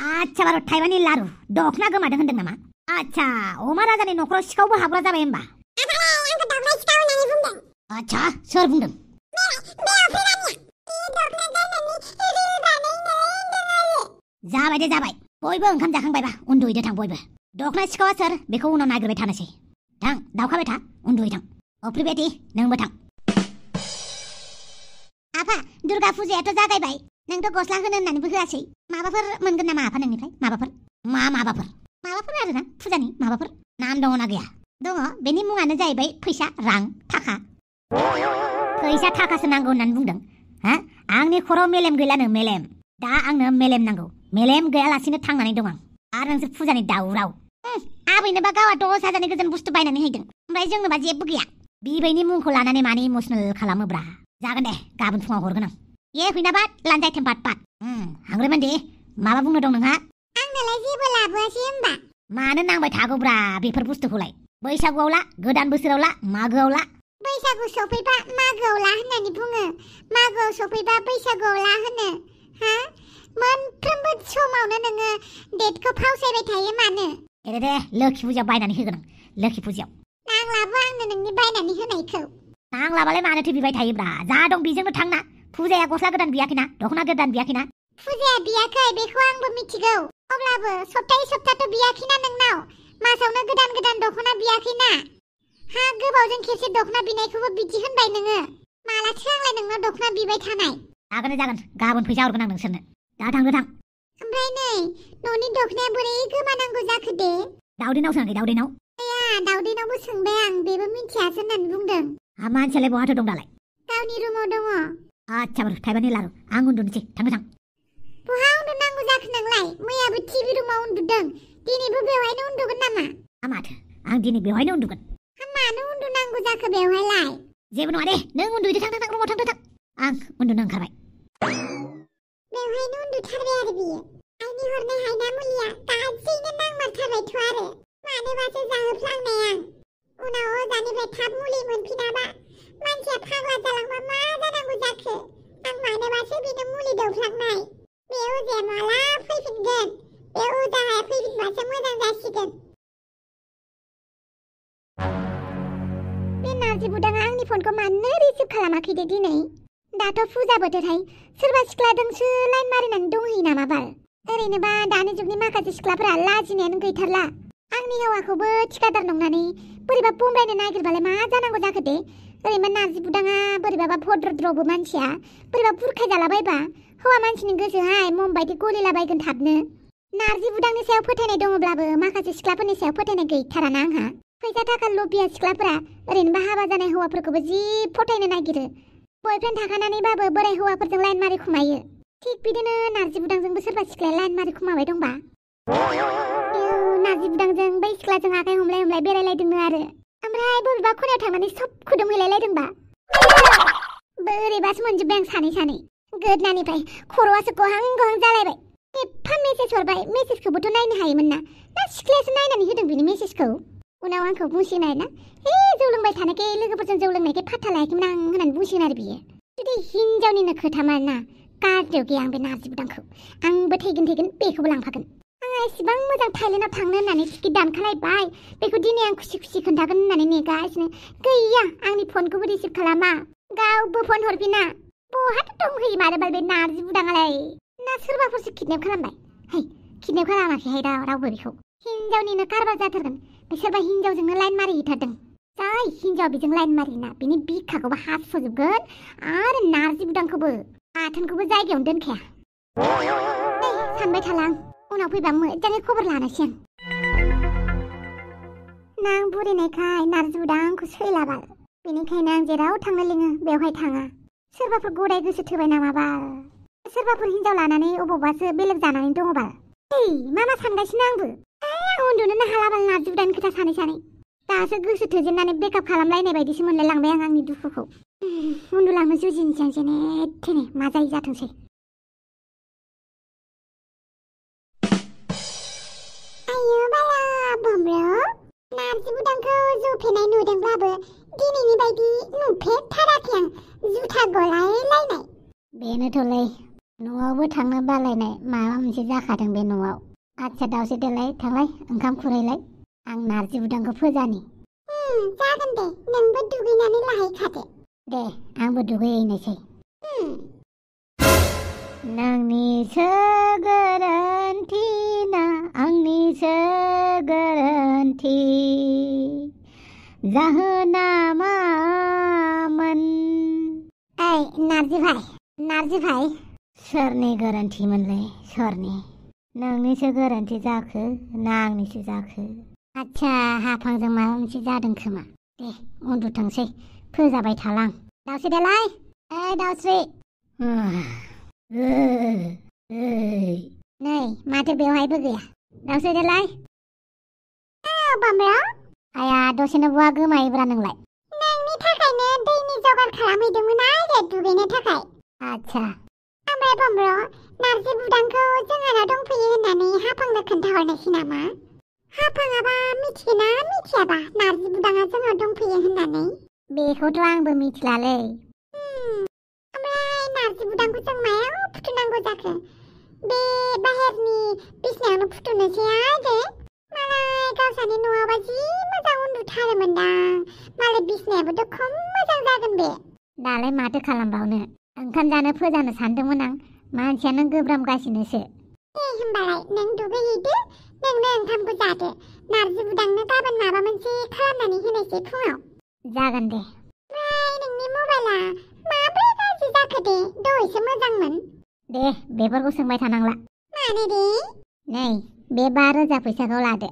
आच्छा बारु थाइबानि लारु दखना गोमादों होनदों नामा? आच्छा अमा राजानि नखराव सिखावबो हाबग्रा जाबाय होमबा? आंखौ दखना सिखाव होननानै बुंदों। आच्छा सोर बुंदों? जाबाय दे जाबाय बयबो ओंखाम जाखांबायबा उन्दुहैदो थां बयबो। दखना सिखावा सोर बेखौ उनाव नागिरबाय थानोसै। थां दावखाबाय था उन्दुहै थां। अफ्रि बेटी नोंबो थां। आफा दुर्गा फुजायाथ' जागायबाय नोंथ' गस्ला होनो होननानैबो होआसै। माबाफोर मोनगोन नामा आफा नोंनिफ्राय? माबाफोर माबाफोर आरोना फुजानि माबाफोर नाम दङ ना गैया? दङ बेनि मुङानो जाहैबाय फैसा रां थाखा। फैसा थाखासो नांगौ होननानै बुंदों हा? आंनि खर'आव मेलेम गैलानो मेलेम। दा आंनो मेलेम नांगौ। मेलेम गैयालासिनो थांनानै दं आं। आरो नोंसोर फुजानि दावराव। आबैनोबा गावहा 10,000नि गोजोन बुस्थु बायनानै हैदों ओमफ्राय जोंनोबा जेबो गैया। बिबैनि मुंखौ लानानै मानो इमोसनेल खालामोब्रा? जागोन दे गाबोन फुङाव हरगोन आं। ए फैनाबाद लानजाय थेमपाट पाट। हांग्रेमोनदि माबा बुंनो दं नोंहा? आंनोलाय जेबो लाबोआसै होमबा? मानो नांबाय थागौब्रा बेफोर बुस्थुखौलाय? बैसागुआव ला गोदान बोसोराव ला मागोआव ला। बैसागु सफैबा मागोआव ला होननानै बुङो, मागोआव सफैबा बैसागुआव ला होनो। हा मोनफ्रोमबो समावनो नोङो डेटखौ फावसायबाय थायो मानो? दे लोखि फुजायाव बायनानै होगोन आं। लोखि फुजायाव नांलाबो आंनो नोंनि बायनानै होनायखौ। नांलाबालाय मानोथो बिबाय थायोब्रा? जा दं बेजोंनो थांना। फुजाया गस्ला गोदान बियाखैना दखना गोदान बियाखैना? फुजाया बियाखै बेखौ आंबो मिथिगौ। अब्लाबो सप्तायै सप्ताथ' बियाखैना नोंनाव। मासावनो गोदान गोदान दखना बियाखैना? हा गोबावजों खेबसे दखना बिनायखौबो बिदि होनबाय नोङो? मालाथो आंलाय नोंनाव दखना बिबाय थानाय? जागोन गाबोन फैसा हरगोन आं नोंसोरनो। दा थांदो थां। ओमफ्राय नै न'नि दखनाया बोरै गोमानांगौ जाखो दे? दाउदैनाव सोङाखै दाउदैनाव? दाउदैनावबो सोंबाय आं बेबो मिथियासो होननानै बुंदों। मानसियालाय बहाथो दं दालाय? गावनि रुमाव दङ। आच्छा बारु थाइबानि लारु आं उन्दुनोसै थांदो थां। बहा उन्दुनांगौ जाखो नोंलाय? मैयाबो टिभि रुमाव उन्दुदों दिनैबो बेवहायनो उन्दुगोन नामा? माथो आं दिनै बेवहायनो उन्दुगोन। मानो उन्दुनांगौ जाखो बेवहायलाय? जेबो नङा दे नों उन्दुहैदो थां रुमाव थांदो थां। आं उन्दुनो ओंखारबाय। बेवहायनो उन्दुथारबाय आरो बियो। आइनि हरनाय हायना मुलिया गाज्रियैनो नांमारथारबायथ' आरो। मानोबासो जाहोफ्लांनाय आं। उनाव अजानिफ्राय थाब मुलि मोनफिनाबा मानसिया फाग्ला जालांबा मा जानांगौ जाखो? आं मानोबासो बिनो मुलि दौफ्लांनाय। बे अजाया माला फैफिनगोन? बे अजाया फैफिनबासो मोजां जासिगोन। बे नार्जि बुदाङा आंनि फनखौ मानो रिसिभ खालामाखै दे दिनै? दाथ' फुजा बोथोरहाय सोरबा सिख्लाजोंसो लाइन मारिनानै दंहैयो नामा बाल? ओरैनोबा दानि जुगनि माखासे सिख्लाफोरा लाजिनायानो गैथारला। आंनि हौवाखौबो थिकादार नंनानै बोरैबा बमब्रायनो नागिरबालाय मा जानांगौ जाखो दे? ओरैनो नार्जि बुदाङा बोरैबाबा भद्रद्रबो मानसिया बोरैबा बुरखाय जालाबायबा हौवा मानसिनि गोसोहाय मम बायदि गलिलाबायगोन थाबनो। नार्जि बुदांनि सायाव फोथायनाय दङब्लाबो माखासे सिख्लाफोरनि सायाव फोथायनाय गैथाराना आंहा। फैसा थाखा लबिया सिख्लाफोरा ओरैनोबा हाबा जानाय हौवाफोरखौबो जि फोथायनो नागिरो। बयफ्रेन्ड थाखानानैबाबो बोराय हौवाफोरजों लाइन मारि खुमायो। थिग बिदिनो नार्जि बुदांजोंबो सोरबा सिख्लाया लाइन मारि खुमाबाय दंबा। नार्जि बुदांजों बै सिख्लाजों आखाइ हमलाय हमलाय बेरायलायदोंनो आरो। ओमफ्राय बबेबा खनायाव थांनानै सब खुदुमहैलायलायदोंबा। बोरैबासो मोनजोब्बाय आं सानै। गोदनानिफ्राय खर'आसो गहां गहां जालायबाय। एफा मेसेज हरबाय मेसेजखौबोथ' नायनो हायोमोन ना सिख्लायासो नायनानै होदों बिनि मेसेजखौ। उनाव आंखौ बुंसिगोन आरोना जौ लोंबाय थानायखाय लोगोफोरजों जौ लोंनायखाय फात्ता लायाखैमोन आं होननानै बुंसिगोन आरो बियो। जुदि हिनजावनिनो खोथामोन ना गाज्रियाव गैया आं बे नार्जि बुदांखौ। आंबो थैगोन बेखौबो लांफागोन। आंहा एसेबां मोजां थाइलेन्डआव थांनो होननानै टिकेट दानखालायबाय। बेखौ दिनै आं खुसि खुसि खोन्थागोन होननानै नेगासिनो। गैया आंनि फनखौबो रिसिभ खालामा गावबो फन हरफिना। बहाथो दंहैयो मारोबाल बे नार्जि बुदाङालाय? ना सोरबाफोरसो किडनेप खालामबाय? किडनेप खालामाखैहाय रावबो बेखौ। हिनजावनिनो कारबार जाथारगोन। बे सोरबा हिनजावजोंनो लाइन मारिहैथारदों। जाय हिनजाव बेजों लाइन मारिना बिनि बिखाखौबो हास'जोबगोन आरो नार्जि बुदांखौबो आथोनखौबो जायगायावनो दोनखाया। सानबाय थाला आं उनाव फैबा मोजाङै खबर लानोसै आं। नां बुरिनायखाय नार्जि बुदांखौ सैलाबाल। बेनिखायनो आं जेराव थांनो लिङो बेवहाय थाङा। सोरबाफोर गदाय गोसो थोबाय नामा बाल? सोरबाफोर हिनजाव लानानै अबावबासो बेलेग जानानै दङ बाल? मा सानगासिनो आंबो। आं उन्दुनोनो हालाबाल नार्जि बुदांनि खोथा सानै। दासो गोसो थोजेननानै बेकआप खालामलायनाय बायदिसो मोनलाय लांबाय आं आंनि दुखुखौ। उन्दुलांनो जुजिनोसै आं जेने थेने मा जायो जाथोंसै। आयो बाला बमब्र' नार्जि बुदांखौ जफेनाय नुदोंब्लाबो दिनैनि बायदि नुफेरथाराखै आं जुथा गलायलायनाय। बेनोथ'लै न'आवबो थांनो बालायनाय माबा मोनसे जाखादों बे न'आव। आच्छा दावसे देलाय थांलाय ओंखाम खुरैलाय आं नारजि बुदांखौ फोजानि। जागोन दे नोंबो दुगैनानै लाहैखादो। दे आंबो दुगैहैनोसै। नोंनिसो गोरोन्थि ना आंनिसो गोरोन्थि जाहोना मामोन? ओइ नारजि भाई सोरनि गोरोन्थिमोनलै सोरनि? नोंनिसो गोरोन्थि जाखो ना आंनिसो जाखो? आच्छा हाफांजों माबा मोनसे जादों खोमा। दे उन्दुथोंसै फोजाबाय थालां। दावस्रि देलाय ओइ दावस्रि। नै माथो बेवहायबो गैया। दावस्रि देलाय। बामब्रा आया दसेनो बहा गोमायोब्रा नोंलाय? नोंनि थाखायनो दैनि जगार खालामहैदोंमोन आरो दुगैनो थाखाय। आच्छा ओमफ्राय बामब्रा नारजि बुदांखौ जोंहानाव दंफैयो होननानै हाफांनो खोन्थाहरनोसै नामा? हाफाङाबा मिथिगोना मिथियाबा नारजि बुदाङा जोंनाव दंफैयो होननानै? बेखौथ' आंबो मिथिलालै। ओमफ्राय नारजि बुदांखौ जों मायाव फुथुनांगौ जाखो? बे बाहेरनि बिसनायावनो फुथुनोसै आरो। मालाय गावसानि न'आवबा जि मोजां उन्दुथारोमोनदां। मालाय बिसनायाबोथ' खम मोजां जागोन बे। दालाय माथो खालामबावनो ओंखाम जानो फोजानो सानदोंमोन आं। मानसियानो गोब्रामगासिनोसो। दे होमबालाय नों दुगैहैदो नोंनो ओंखामखौ जादो। नारजि बुदांनो गाबोन माबा मोनसे खालामनानै होनोसै फुङाव। जागोन दे। ओमफ्राय नोंनि मबाइला माब्रै गाज्रि जाखो दे? दहायसो मोजांमोन। दे बेफोरखौ सोंबाय थानांला। मानो दे? नै बे 5,000 फैसाखौ लादो।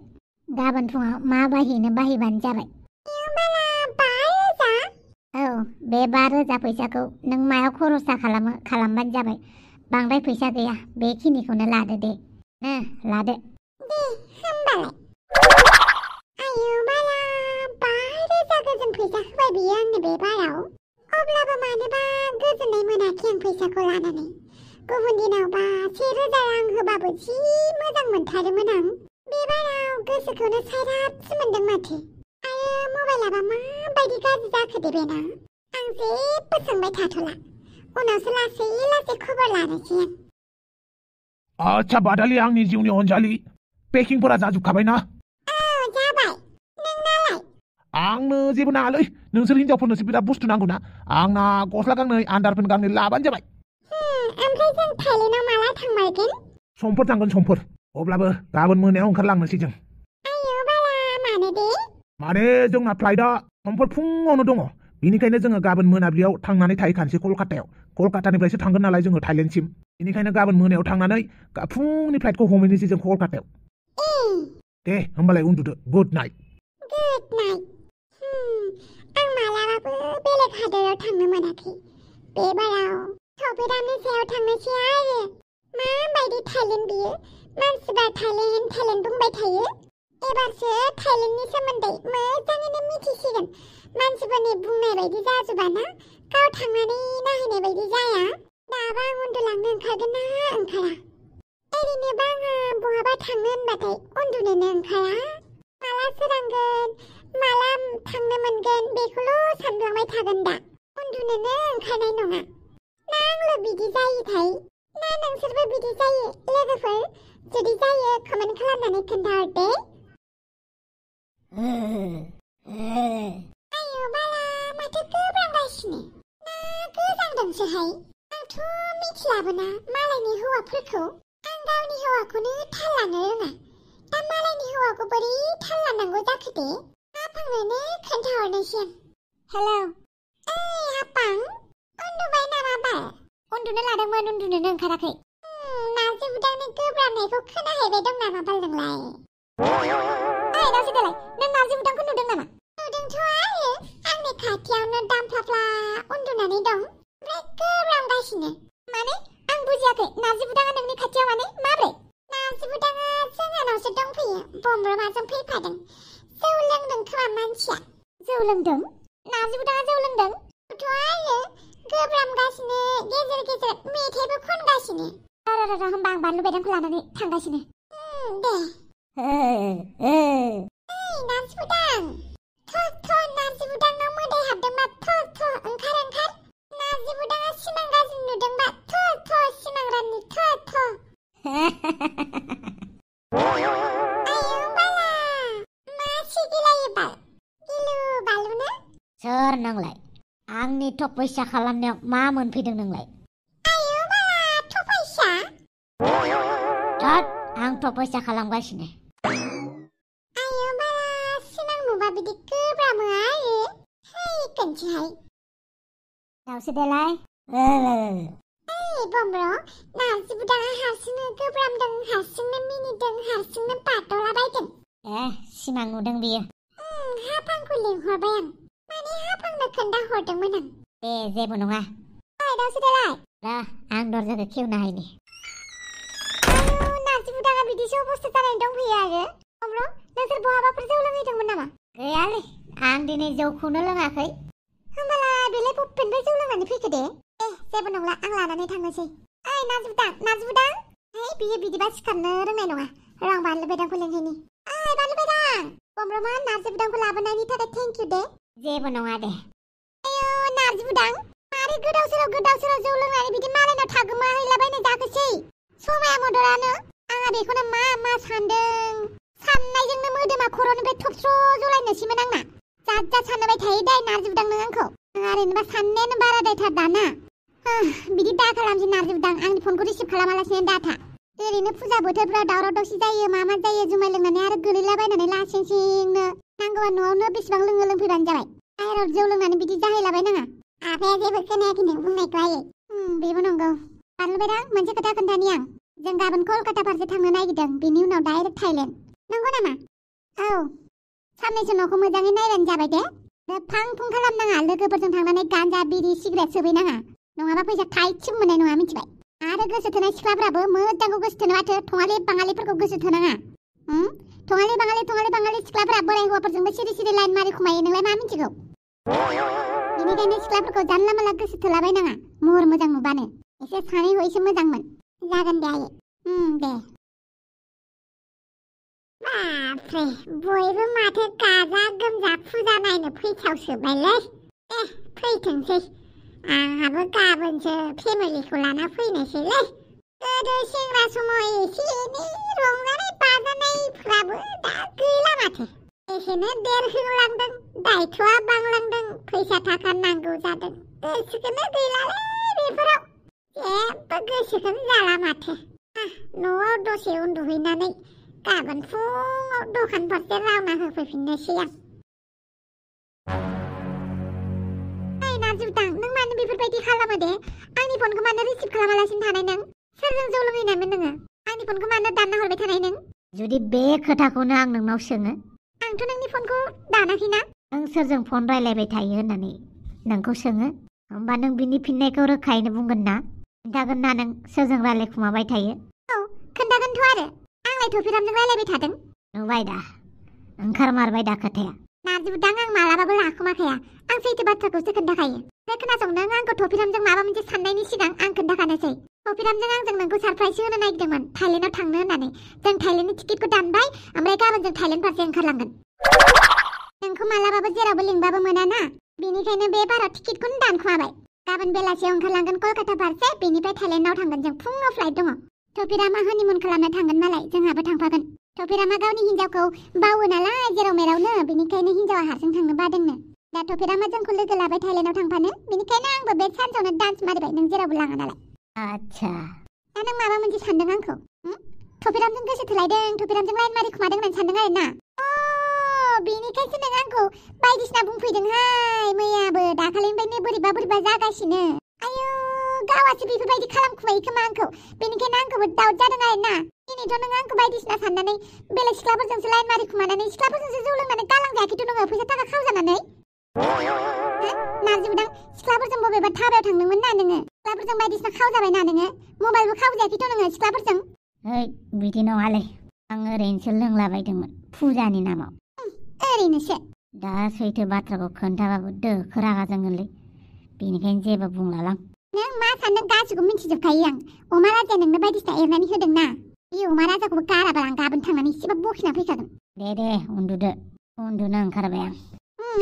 गाबोन फुङाव मा बायहैनो बायहैबानो जाबाय। होमबाला 5,000? औ बे 5,000 फैसाखौ नों मायाव खरसा खालामो खालामबानो जाबाय। बांद्राय फैसा गैया बेखिनिखौनो लादो दे। लादो। दे होमबालाय। आयौ बाला 5,000 गोजोन फैसा होबाय बियो आंनो बे बाराव। अब्लाबो मानोबा गोजोननाय मोनाखै आं फैसाखौ लानानै। गुबुन दिनावबा 1,000 रां होबाबो जि मोजां मोनथारोमोन आं। बे बाराव गोसोखौनो सायराबसो मोनदों माथो। आरो मबाइलाबा माबायदि गाज्रि जाखो दे बेना? आं जेबो सोंबाय थाथ'ला। उनावसो लासै लासै खबर लानोसै आं। आच्छा बादालि आंनि जिउनि अनजालि पेकिंफोरा जाजोबखाबाय ना? जाबाय। नोंनालाय? आंनो जेबो नाङालै नोंसोर हिनजावफोरनोसो बिराद बुस्थु नांगौ ना। आंना गस्ला गांनै आन्दारपेन गांनै लाबानो जाबाय। ओमफ्राय जों थाइलेन्डआव माला थांमारगोन? समफोर थांगोन समफोर। अब्लाबो गाबोन मोनायाव ओंखारलांनोसै जों। आयौ बाला मानो दे? माने जोंना फ्लाइटआ समफोर फुङावनो दङ। बेनिखायनो जोङो गाबोन मोनाबिलियाव थांनानै थाहैखानोसै कलकातायाव। कलकातानिफ्रायसो थांगोन नालाय जोङो थाइलेन्डसिम। बेनिखायनो गाबोन मोनायाव थांनानै फुंनि फ्लाइटखौ हमहैनोसै जों कलकातायाव। दे होमबालाय उन्दुदो। Good night. Good night. आं मालाबाबो बेलेग हादोराव थांनो मोनाखै। बे बाराव सौफेरानि सायाव थांनोसै आरो। माबायदि थाइलेन्ड बियो? मानसिफ्रा थाइलेन्ड बुंबाय थायो। एबारसो थाइलेन्डनि सोमोन्दै मोजाङैनो मिथिसिगोन। मानसिफोरनि बुंनाय बायदि जाजोबाना? गाव थांनानै नायहैनाय बायदि जाया? दाबा आं उन्दुलांनो ओंखारगोन ना ओंखारा? ओरैनोबा आङो बहाबा थांनो होनबाथाय उन्दुनोनो ओंखारा। माला सोरांगोन माला थांनो मोनगोन बेखौल' सानफ्लांबाय थागोन दा। उन्दुनोनो ओंखारनाय नङा। ना आंल' बिदि जायोथाय? ना नोंसोरबो बिदि जायो लोगोफोर? जुदि जायो कमेन्ट खालामनानै खोन्थाहरदे। आयौ बाला माथो गोब्रांगासिनो? ना गोजांदोंसोहाय? आंथ' मिथिलाबोना मालायनि हौवाफोरखौ। आं गावनि हौवाखौनो थाल लानो रोङा। दा मालायनि हौवाखौ बोरै थाल लानांगौ जाखो दे? हाफांनोनो खोन्थाहरनोसै आं। हेलौ। ओइ हाफां उन्दुबाय नामा बाल? उन्दुनो लादोंमोन उन्दुनोनो ओंखाराखै। नारजि बुदांनि गोब्राबनायखौ खोनाहैबाय दं नामा बाल नोंलाय? ओइ दावस्रि देलाय नों नारजि बुदांखौ नुदों नामा? नुदोंथ' आरो आंनि खाथियावनो दामफ्लाफ्ला उन्दुनानै दं। ओमफ्राय गोब्रांगासिनो। माने आं बुजियाखै। नारजि बुदाङा नोंनि खाथियाव माने माब्रै? नारजि बुदाङा जोंहानावसो दंफैयो। बमब्रमाजों फैफादों। जौ लोंदों खोमा मानसिया। जौ लोंदों? नारजि बुदाङा जौ लोंदों? थ' आरो गोब्रामगासिनो गेजेर गेजेर मेथाइबो खनगासिनो। र' होमबा आं बानलु बेदरखौ लानानै थांगासिनो। दे। नारजि बुदां थ' नारजि बुदांनाव मोदाय हाबदोंबा थ' ओंखार। नार्जि बुदाङा सिमां गाज्रि नुदोंबा थ' सिमांरानि थ'। आयौ बाला मा सिगिलायोबा गिलु बालुनो? सोर नोंलाय? आंनि थपैसा खालामनायाव मा मोनफैदों नोंलाय? आयौ बाला थपैसा? थोद आं थपैसा खालामगासिनो। आयौ बाला सिमां नुबा बिदि गोब्रामो आरो हैगोनसैहाय। दाउसो देलाय बम्ब्र नार्जि बुदाङा हारसिंनो गोब्रामदों, हारसिंनो मिनिदों, हारसिंनो बादलाबायदों। सिमां नुदों बियो। हाफांखौ लिंहरबाय आं, माने हाफांनो खोन्थाहरदोंमोन आं। दे जेबो नङा। ओइ दाउसो देलाय। रा आं दरजाखौ खेवना हायनि। आयौ नार्जि बुदाङा बिदिसो अबस्था जानानै दंफैयो आरो। बम्ब्र नोंसोर बहाबाफोर जौ लोंहैदोंमोन नामा? गैयालै आं दिनै जौखौनो लोङाखै। होमबालाय बेलाय बबेनिफ्राय जौ लोंनानै फैखो दे? जेबो नंला आं लानानै थांनोसै। ओइ नार्जि बुदां है बियो बिदिबा सिखारनो रोंनाय नङा। र' आं बानलु बेदांखौ लिंहैनि। ओइ बानलु बेदां, बम्ब्रमा नार्जि बुदांखौ लाबोनायनि थाखाय थेंक इउ दे। जेबो नङा दे। आयौ नार्जि बुदां मारै गोदाव सोराव जौ लोंनानै बिदि मालायनाव थागोमा हैलाबायनाय जाखोसै? समाया मदरानो आंहा बेखौनो मा सानदों। साननायजोंनो मोदोमा खर'निफ्राय थबस्र' जलायनोसैमोन आंना। जात सानबाय थायो दे नार्जि बुदां नों आंखौ। ओरैनोबा साननायानो बाराद्रायथार दाना। बिदि दा खालामसै नार्जि बुदां, आंनि फनखौ रिसिभ खालामालासिनो दाथा। ओरैनो फुजा बोथोरफ्राव दावराव दावसि जायो, मा जायो, जुमाय लोंनानै आरो गोलैलाबायनानै लासिंसिंनो। नांगौबा न'आवनो बेसेबां लोङो लोंफैबानो जाबाय। बाहेराव जौ लोंनानै बिदि जाहैलाबायनाङा। आफाया जेबो खोनायाखै नों बुंनायखौ आयै। बेबो नंगौ। बानलु बेदां मोनसे खोथा खोन्थानि आं। जों गाबोन कलकाता फारसे थांनो नागिरदों, बिनि उनाव डाइरेक्ट थाइलेण्ड। नंगौ नामा? औ साननैसो न'खौ मोजाङै नायबानो जाबाय दे। फां फुं खालामनाङा, लोगोफोरजों थांनानै गान्जा बिरि सिगारेट सोबहैनाङा, नङाबा फैसा थाइसेबो मोननाय नङा मिथिबाय। आरो गोसो थोनाय सिख्लाफ्राबो मोजांखौ गोसो थोनो माथो, थङालि बाङालिफोरखौ गोसो थोनाङा। थङालि बाङालि सिख्लाफोरा बोराय हौवाफोरजोंबो सिरि लाइन मारि खुमायो, नोंलाय मा मिथिगौ? बेनिखायनो सिख्लाफोरखौ जानला मानला गोसो थोलाबायनाङा, महर मोजां नुबानो। एसे सानै हयैसो मोजांमोन। जागोन दे आयै। दे। बाप्रे बयबो माथो गाजा गोमजा फुजा नायनो फैथावसोबायलै। फैथोंसै, आंहाबो गाबोनसो फेमिलिखौ लाना फैनोसैलै। गोदो सेंग्रा समाव एसे एनै रंजानाय बाजानायफ्राबो दा गैला माथो। एसेनो देरहोलांदों, दायथ'आ बांलांदों, फैसा थाखा नांगौ जादों। गोसोखौनो गैलालै बेफोराव, जेबो गोसोखौनो जाला माथो। न'आव दसे उन्दुहैनानै गाबोन फुङाव दखान फारसे रावना होफैफिननोसै आं। ओइ नार्जि बुदां नों मानो बेफोरबायदि खालामो दे? आंनि फनखौ मानो रिसिभ खालामालासिनो थानाय नों? सोरजों जौ लोंहैनायमोन नोङो? आंनि फनखौ मानो दानना हरबाय थानाय नों? जुदि बे खोथाखौनो आं नोंनाव सोङो, आंथ' नोंनि फनखौ दानाखैना। नों सोरजों फन रायलायबाय थायो होननानै नोंखौ सोङो, होमबा नों बिनि फिननायखौ रोखायैनो बुंगोन ना? खोन्थागोन ना नों सोरजों रायलायखुमाबाय थायो? औ खोन्थागोनथ' आरो। आंलाय थफिरामजों रायलायबाय थादों। नुबाय दा, ओंखारमारबाय दा खोथाया। नार्जि बुदां आं मालाबाबो लाखुमाखाया, आं सैथो बाथ्राखौसो खोन्थाखायो। बे खोनासं, नों आंखौ थफिरामजों माबा मोनसे साननायनि सिगां आं खोन्थाखानोसै। थफिरामजों आंजों नोंखौ सारप्राइज होनो नागिरदोंमोन थाइलेण्डआव थांनो होननानै। जों थाइलेण्डनि टिकेटखौ दानबाय, ओमफ्राय गाबोन जों थाइलेण्ड फारसे ओंखारलांगोन। नोंखौ मालाबाबो जेरावबो लिंबाबो मोना ना, बेनिखायनो बे बाराव टिकेटखौनो दानखुमाबाय। गाबोन बेलासियाव ओंखारलांगोन कलकाता फारसे, बेनिफ्राय थाइलेण्डआव थांगोन जों। फुङाव फ्लाइट दङ। थफिरामा हनिमुन खालामनो थांगोन मालाय, जोंहाबो थांफागोन। थफिरामा गावनि हिन्जावखौ बावो नालाय जेराव मेरावनो, बेनिखायनो हिन्जावा हारसिं थांनो बादोंनो। दा थफिरामा जोंखौ लोगो लाबाय थाइलेण्डआव थांफानो, बेनिखायनो आंबो बे सानसेयावनो डान्स मारिबाय, नों जेरावबो लाङा नालाय। आच्छा। दा नों माबा मोनसे सानदों आंखौ? थफिरामजों गोसो थोलायदों, थफिरामजों लाइन मारि खुमादों होननानै सानदों आरो ना? बेनिखायसो नों आंखौ बायदिसिना बुंफैदोंहाय मैयाबो, दाखालिनिफ्रायनो बोरैबा जागासिनो। आयौ गावासो बेफोरबायदि खालामखुमायो खोमा आंखौ, बेनिखायनो आंखौबो दाउट जादों आरो ना। दिनैथ' नों आंखौ बायदिसिना साननानै बेलेग सिख्लाफोरजोंसो लाइन मारि खुमानानै, सिख्लाफोरजोंसो जौ लोंनानै गालांजायाखैथ' नोङो फैसा थाखा खावजानानै? नार्जि बुदां सिख्लाफोरजों बबेबा थाबायाव थांदोंमोन ना नोङो? सिख्लाफोरजों बायदिसिना खावजाबाय ना नोङो? मबाइलबो खावजायाखैथ' नोङो सिख्लाफोरजों? बिदि नङालै, आं ओरैनोसो लोंलाबायदोंमोन फुजानि नामाव। ओरैनोसो। दा सैथो बाथ्राखौ खोन्थाबाबो दोखो रागा जोंगोनलै, बेनिखायनो जेबो बुंलालां। नों मा सानदों गासिखौबो मिथिजोबखायो आं। अमा राजाया नोंनो बायदिसिना एरनानै होदों ना, बे अमा राजाखौबो गाराबा आं गाबोन थांनानै एसेबाबो बखिना फैखागोन। दे उन्दुदो, उन्दुनो ओंखारबाय आं।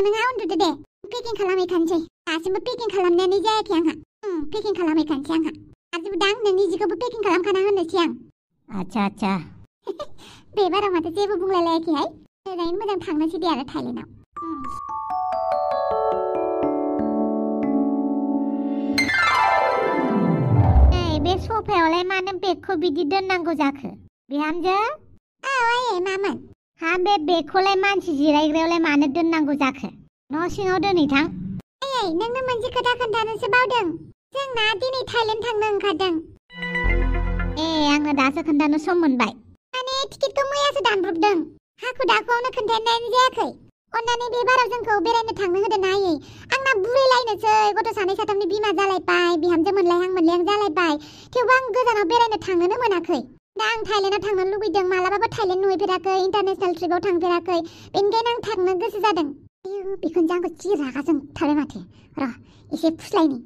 नोंहा उन्दुदो दे, पेकिं खालामहैखानोसै। दासिमबो पेकिं खालामनायानो जायाखै आंहा। पेकिं खालामहैखानोसै आंहा नार्जि बुदां नोंनि जिखौबो पेकिं खालामखाना होनोसै आं आच्छा बे बाराव माथो जेबो बुंलायलायाखैहाय मोजाङैनो मोजां थांनोसै दे आरो थाइलेण्डआव बे सफायावलाय मानो बेगखौ बिदि दोननांगौ जाखो बिहामजो आयै मामोन हा बे बेगखौलाय मानसि जिरायग्रायावलाय मानो दोननांगौ जाखो न' सिङाव दोनहैथां आयै नोंनो मोनसे खोथा खोन्थानोसो बावदों जोंना दिनै थाइलेण्ड थांनो ओंखारदों आंनो दासो खोन्थानो सम मोनबाय माने टिकेटखौ मैयासो दानब्रबदों हाखु दाखुआवनो खोन्थानायानो जायाखै अन्नानै बे बाराव जोंखौ बेरायनो थांनो होदो ना आयै आंना बुरैलायनोसै गथ' सानै साथामनि बिमा जालायबाय बिहामजो मोनलायहां जालायबाय थेवबो आं गोजानाव बेरायनो थांनोनो मोनाखै दा आं थाइलेण्डआव थांनो लुगैदों मालाबाबो थाइलेण्ड नुहैफेराखै इन्टारनेसनेल ट्रिपआव थांफेराखै बेनिखायनो आं थांनो गोसो जादों बिखुनजो आंखौ जि रागा जोंथारबाय माथो र' एसे फुस्लायनि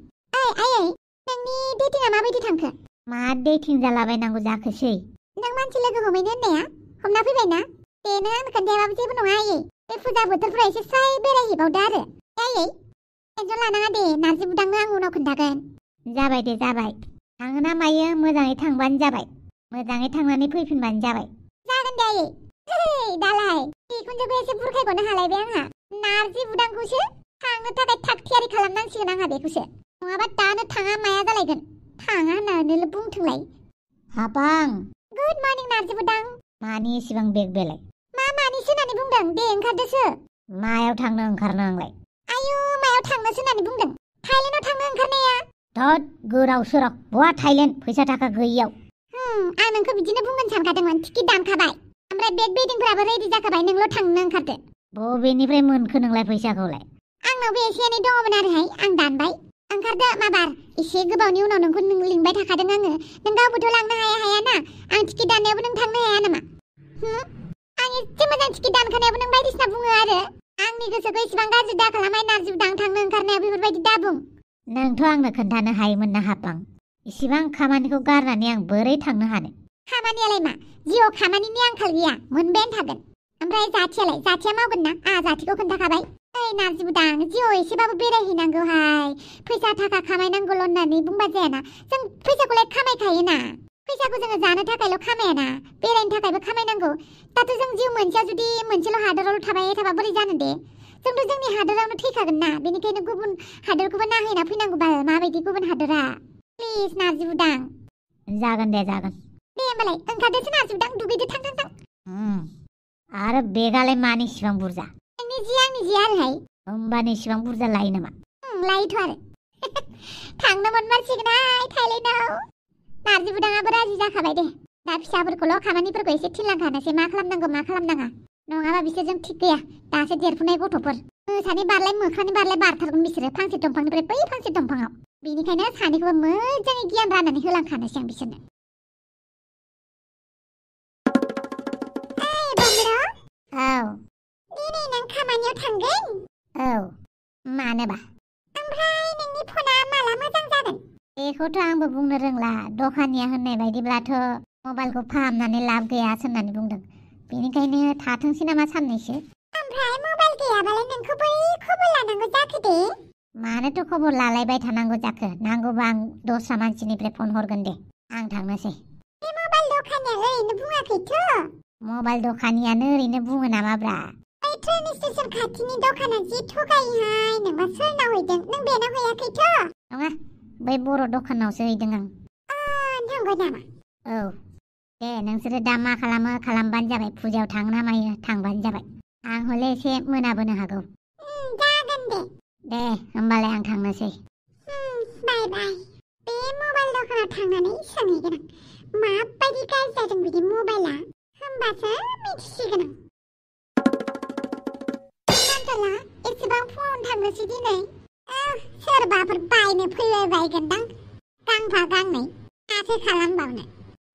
आयै नोंनि डेटिंआ माबायदि थांखो मा डेटिं जालाबायनांगौ जाखोसै नों मानसि लोगो हमैनो होननाया हमना फैबायना दे नों आंनो खोन्थायाबाबो जेबो नङा आयै बे फुजा बोथोरफ्राव एसे स्राय बेरायहैबावदो आरो आयै टेनसन लानाङा दे नार्जि बुदांनो आं उनाव खोन्थागोन जाबाय दे जाबाय थाङो ना मायो मोजाङै थांबानो जाबाय मोजाङै थांनानै फैफिनबानो जाबाय जागोन दे आयै दालाय बिखुनजोखौ एसे बुरखायग'नो हालायबाय आंहा नार्जि बुदांखौसो थांनो थाखाय थाग थियारि खालामनांसिगोन आंहा बेखौसो नङाबा दानो थाङा माया जालायगोन थाङा होननानैल' बुंथोंलाय हाबां गुड मर्निं नार्जि बुदां मानि एसेबां बेग बेलाय मानिसो होननानै बुंदों दे ओंखारदोसो मायाव थांनो ओंखारनो आंलाय आयु मायाव थांनोसो होननानै बुंदों थाइलेण्डआव थांनो ओंखारनाया धद गोराव सोराव बहा थाइलेण्ड फैसा थाखा गैयियाव आं नोंखौ बिदिनो बुंगोन सानखादोंमोन टिकेट दानखाबाय ओमफ्राय बेग बेदिंफोराबो रेडि जाखाबाय नोंल' थांनो ओंखारदो बबेनिफ्राय मोनखो नोंलाय फैसाखौलाय आंनावबो एसे एनै दङमोन आरोहाय आं दानबाय ओंखारदो माबार एसे गोबावनि उनाव नोंखौ लिंबाय थाखादों आङो नों गावबोथ' लांनो हायाना आं टिकेट दाननायावबो नों थांनो हाया नामा आं एसे मोजां टिकेट दानखानायावबो नों बायदिसिना बुङो आरो आंनि गोसोखौ इसेबां गाज्रि दा खालामहाय नार्जि बुदां थांनो ओंखारनायाव बेफोरबायदि दा बुं नोंथ' आंनो खोन्थानो हायोमोन ना हाबां इसिबां खामानिखौ गारनानै आं बोरै थांनो हानो खामानियालाय मा जिउआव खामानिनि आंखाल गैया मोनबायानो थागोन ओमफ्राय जाथिया मावगोन ना जाथिखौ खोन्थाखाबाय ओइ नार्जि बुदां जिउआव एसेबाबो बेरायहैनांगौहाय फैसा थाखा खामायनांगौल' होननानै बुंबा जायाना जों फैसाखौलाय खामायखायोना फैसाखौ जोङो जानो थाखायल' खामायाना बेरायनो थाखायबो खामायनांगौ दाथ' जों जिउ मोनसेयाव जुदि मोनसेल' हादरावल' थाबाय थाबा बोरै जानो दे जोंथ' जोंनि हादरावनो थैखागोन ना बेनिखायनो गुबुन हादरखौबो नायहैना फैनांगौ बाल माबायदि गुबुन हादरा प्लिज नार्जि बुदां जागोन दे जागोन दे होमबालाय ओंखारदोसो नार्जि बुदां दुगैदो थां आरो बेगालाय मानि इसिबां बुरजा नोंनि जि आंनि जि आरोहाय होमबानो इसिबां बुरजा लायो नामा लायोथ' आरो थांनो मोनमारसिगोनहाय थाइलेण्डआव नार्जि बुदाङाबो राजि जाखाबाय दे दा फिसाफोरखौल' खामानिफोरखौ एसे थिनलांखानोसै मा खालामनांगौ मा खालामनाङा नङाबा बिसोरजों थिग गैया दासो देरफुनाय गथ'फोर मोसानि बारलाय मोख्रानि बारलाय बारथारगोन बिसोरो फांसे दंफांनिफ्राय बै फांसे दंफाङाव बेनिखायनो सानैखौबो मोजाङै गियान राननानै होलांखानोसै आं बिसोरनो औ दिनै नों खामानियाव थांगोन औ मानोबा ओमफ्राय नोंनि फना माला मोजां जागोन बेखौथ' आंबो बुंनो रोंला दखानिया होननाय बायदिब्लाथ' मबाइलखौ फाहामनानै लाब गैया होननानै बुंदों बेनिखायनो थाथोंसै नामा साननैसो ओमफ्राय मबाइल गैयाबालाय नोंखौ बै खबर लानांगौ जाखो दे मानोथ' खबर लालायबाय थानांगौ जाखो नांगौबा आं दस्रा मानसिनिफ्राय फन हरगोन दे आं थांनोसै बे मबाइल दखानिया ओरैनो बुङाखैथ' मबाइल दखानियानो ओरैनो बुङो नामाब्रा बै ट्रेन स्टेशन खाथिनि दखाना जि थगायोहाय नोंबा सोरनाव हैदों नों बेनाव हैयाखैथ' नङा बै बर' दखानावसो हैदों आं नंगौ नामा औ दे नोंसोरो दा मा खालामो खालामबानो जाबाय फुजायाव थाङो ना मायो थांबानो जाबाय आं हले एसे मोनाबोनो हागौ जागोन दे होमबालाय आं थांनोसै बाय बाय बे मबाइल दखानाव थांनानै सोंहैगोन आं माबायदि गाज्रि जादों बिदि मबाइला होमबासो मिथिसिगोन आं सानथला एसेबां फुङावनो थांनोसै दिनै सोरबाफोर बायनो फैबाय बायगोनदां गांफा गांनै माथो खालामबावनो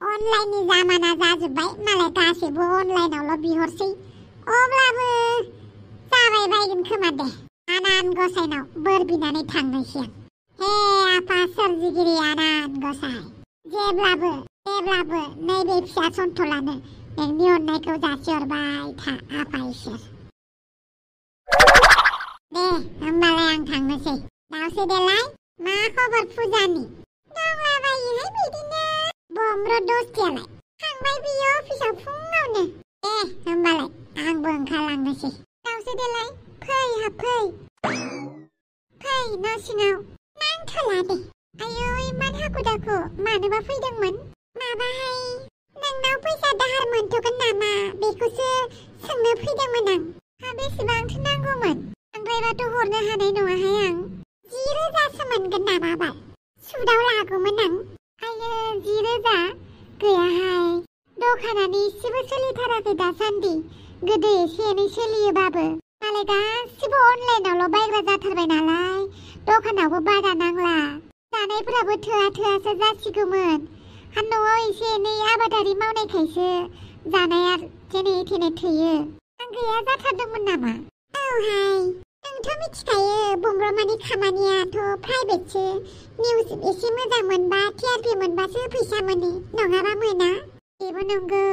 अनलाइननि जामाना जाजोब्बाय मालाय गासैबो अनलाइनावल' बिहरसै अब्लाबो जाबाय बायगोन खोमा दे आनान गसाइनाव बोर बिनानै थांनोसै आं हे आफा सोरजिगिरि आनान गसाइ जेब्लाबो नैबे फिसा सन्थलानो नोंनि अननायखौ जासिहरबाय था आफा इसोर दे होमबालाय आं थांनोसै दावसे देलाय मा खबर फुजानि दंलाबायोहाय बिदिनो बम्र दसथियालाय थांबाय बियो अफिसाव फुङावनो होमबालाय आंबो ओंखारलांनोसै दावसो देलाय फै हाबफै फै न' सिङाव नांथ'ला दे आयौ इमान हाखु दाखु मानोबा फैदोंमोन माबाहाय नोंनाव फैसा दाहार मोनथ'गोन नामा बेखौसो सोंनो फैदोंमोन आं बेसेबांथो नांगौमोन ओमफ्रायबाथ' हरनो हानाय नङाहाय आं 10,000सो मोनगोन नामा बाल सुदाव लागौमोन आं आयो 10,000 गैयाहाय दखानानो एसेबो सोलिथाराखै दासान्दि गोदो एसे एनै सोलियोबाबो मालाय गासिबो अनलाइनावल' बायग्रा जाथारबाय नालाय दखानावबो बारा नांला जानायफोराबो थोआसो जासिगौमोन न'आव एसे एनै आबादारि मावनायखायसो जानाया जेने थेने थोयो आं गैया जाथारदोंमोन नामा औहाय नोंथ' मिथिखायो बुंब्रमानि खामानियाथ' प्राइभेटसो निउस एसे मोजां मोनबा टिआरपि मोनबासो फैसा मोनो नङाबा मोना बेबो नंगौ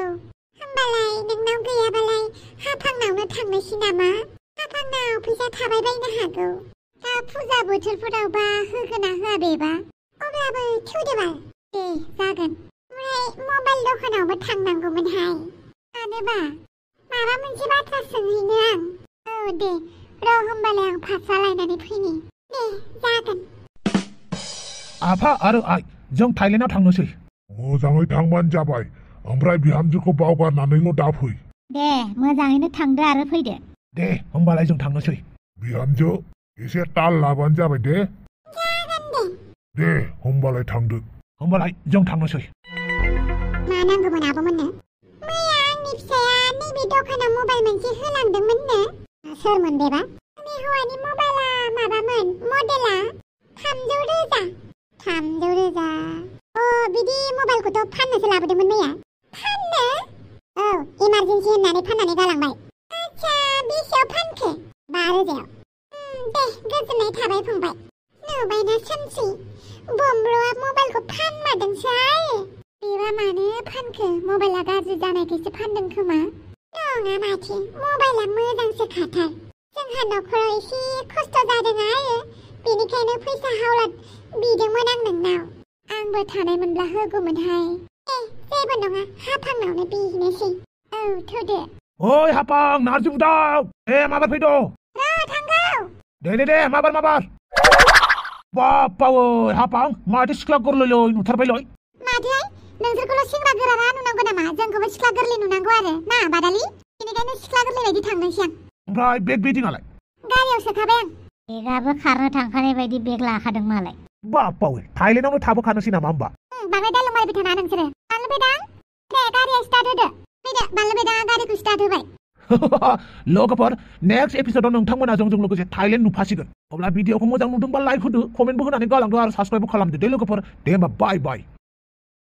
होमबालाय नोंनाव गैयाबालाय हाफांनावनो थांनोसै नामा हाफांनाव फैसा थाबाय बायनो हागौ दा फुजा बोथोरफोरावबा होगोना होआ बेबा अब्लाबो थुदोबाल दे जागोन ओमफ्राय मबाइल दखानावबो थांनांगौमोनहाय मानोबा माबा मोनसे बाथ्रा सोंहैनो आं औ दे र' होमबालाय आं फास्रा लायनानै फैनि दे जागोन आफा आरो आइ जों थाइलेण्डआव थांनोसै मोजाङै थांबानो जाबाय ओमफ्राय बिहामजोखौ बावगारनानैल' दाफै दे मोजाङैनो थांदो आरो फैदो दे होमबालाय जों थांनोसै बिहामजो एसे ताल लाबानो जाबाय दे जागोन दे होमबालाय थांदो होमबालाय जों थांनोसै मा नांगौमोन आब'मोननो मैया आंनि फिसाया नैबे दखानाव मबाइल मोनसे होलांदोंमोननो सोरमोन बेबा आंनि हौवानि मबाइला माबामोन मडेला 300,000 बिदि मबाइलखौथ' फाननोसो लाबोदोंमोन मैया फाननो औ इमारजेन्सि होननानै फाननानै गालांबाय आच्छा बेसेयाव फानखो 12,000 दे गोजोननाय थाबाय फंबाय नुबायना सानसै बम्ब्र'आ मबाइलखौ फानमारदोंसो आरो बेबा मानो फानखो मबाइला गाज्रि जानायखायसो फानदों खोमा नङा माथो मबाइला मोजांसो खाथार जोंहा न'खराव एसे खस्थ' जादों आरो बेनिखायनो फैसा हावलाद बिदोंमोन आं नोंनाव आंबो थानायमोनब्ला होगौमोनहाय जेबो नङा हाफांनावनो बिहैनोसै औ थुदो ओइ हाफां नारजि बुदाव माबार फैद' थांगौ दे माबार बाप्पावै हाफां माथो सिख्ला गोरलैलै नुथारबायलै माथोहाय नोंसोरखौल' सेंग्रा गोराना नुनांगौ नामा जोंखौबो सिख्ला गोरलै नुनांगौ आरो ना बादालि बेनिखायनो सिख्ला गोरलै बायदि थांनोसै आं ओमफ्राय बेग बेदिङालाय गारियाव सोखाबाय आं बेगाबो खारनो थांखानाय बायदि बेग लाखादों मालाय बाप्पावै थाइलेण्डआवनो थाबोखानोसै नामा होमबा बांद्राय दाइलग मारिबाय थानाङा नोंसोरो बानलु बेदां दे गारिया स्टार्ट होदो फैदो बानलु बेदाङा गारिखौ स्टार्ट होबाय लोगोफोर नेक्स्ट एपिसोडआव नोंथांमोना जोंजों लोगोसे थाइलेण्ड नुफासिगोन अब्ला भिडिअखौ मोजां नुदोंबा लाइक होदो कमेन्टबो होनानै गालांदो आरो साबस्क्राइबबो खालामदो दे लोगोफोर दे होमबा बाय